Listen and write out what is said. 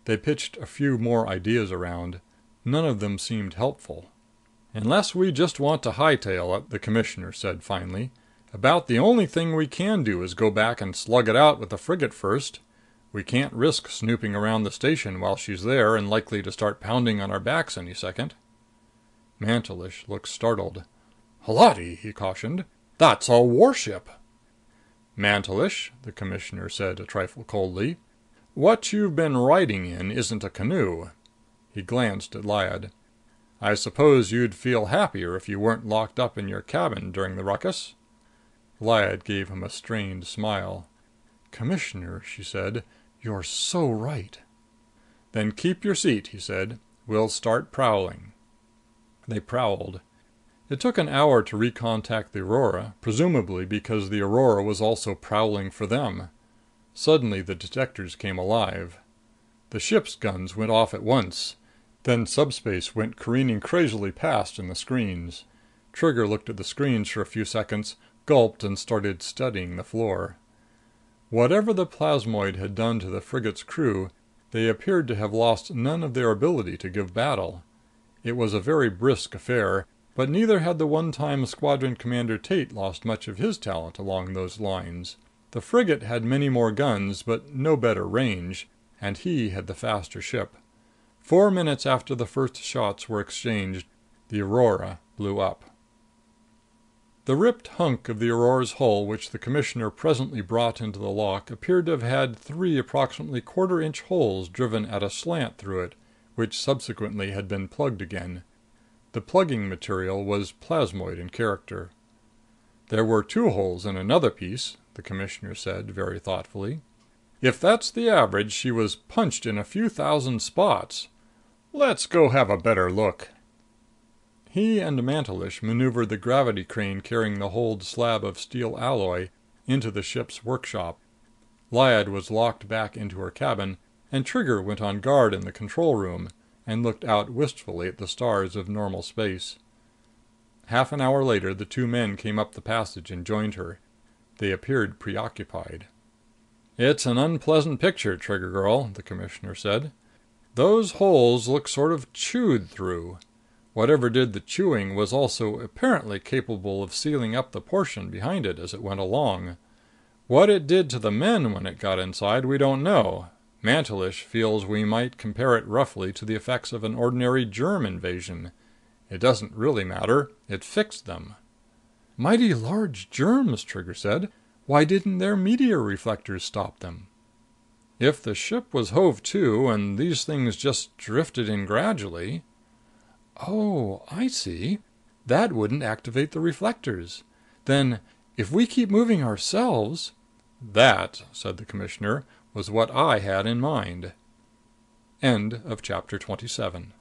They pitched a few more ideas around. None of them seemed helpful. "Unless we just want to hightail it," the Commissioner said finally, "about the only thing we can do is go back and slug it out with the frigate first. We can't risk snooping around the station while she's there and likely to start pounding on our backs any second." Mantelish looked startled. "Holati," he cautioned. "That's a warship!" "Mantelish," the Commissioner said a trifle coldly, "what you've been riding in isn't a canoe." He glanced at Lyad. "I suppose you'd feel happier if you weren't locked up in your cabin during the ruckus?" Lyad gave him a strained smile. "Commissioner," she said, "you're so right." "Then keep your seat," he said. "We'll start prowling." They prowled. It took an hour to recontact the Aurora, presumably because the Aurora was also prowling for them. Suddenly the detectors came alive. The ship's guns went off at once. Then subspace went careening crazily past in the screens. Trigger looked at the screens for a few seconds, gulped and started studying the floor. Whatever the plasmoid had done to the frigate's crew, they appeared to have lost none of their ability to give battle. It was a very brisk affair, but neither had the one-time Squadron Commander Tate lost much of his talent along those lines. The frigate had many more guns, but no better range, and he had the faster ship. 4 minutes after the first shots were exchanged, the Aurora blew up. The ripped hunk of the Aurora's hull which the Commissioner presently brought into the lock appeared to have had 3 approximately quarter-inch holes driven at a slant through it, which subsequently had been plugged again. The plugging material was plasmoid in character. "There were 2 holes in another piece," the Commissioner said very thoughtfully. "If that's the average, she was punched in a few thousand spots. Let's go have a better look." He and Mantelish maneuvered the gravity crane carrying the holed slab of steel alloy into the ship's workshop. Lyad was locked back into her cabin, and Trigger went on guard in the control room and looked out wistfully at the stars of normal space. Half an hour later, the 2 men came up the passage and joined her. They appeared preoccupied. "It's an unpleasant picture, Trigger girl," the Commissioner said. "Those holes look sort of chewed through. Whatever did the chewing was also apparently capable of sealing up the portion behind it as it went along. What it did to the men when it got inside, we don't know. Mantelish feels we might compare it roughly to the effects of an ordinary germ invasion. It doesn't really matter. It fixed them." "Mighty large germs," Trigger said. "Why didn't their meteor reflectors stop them?" "If the ship was hove to and these things just drifted in gradually." "Oh, I see. That wouldn't activate the reflectors. Then if we keep moving ourselves." "That," said the Commissioner, "was what I had in mind." End of chapter 27.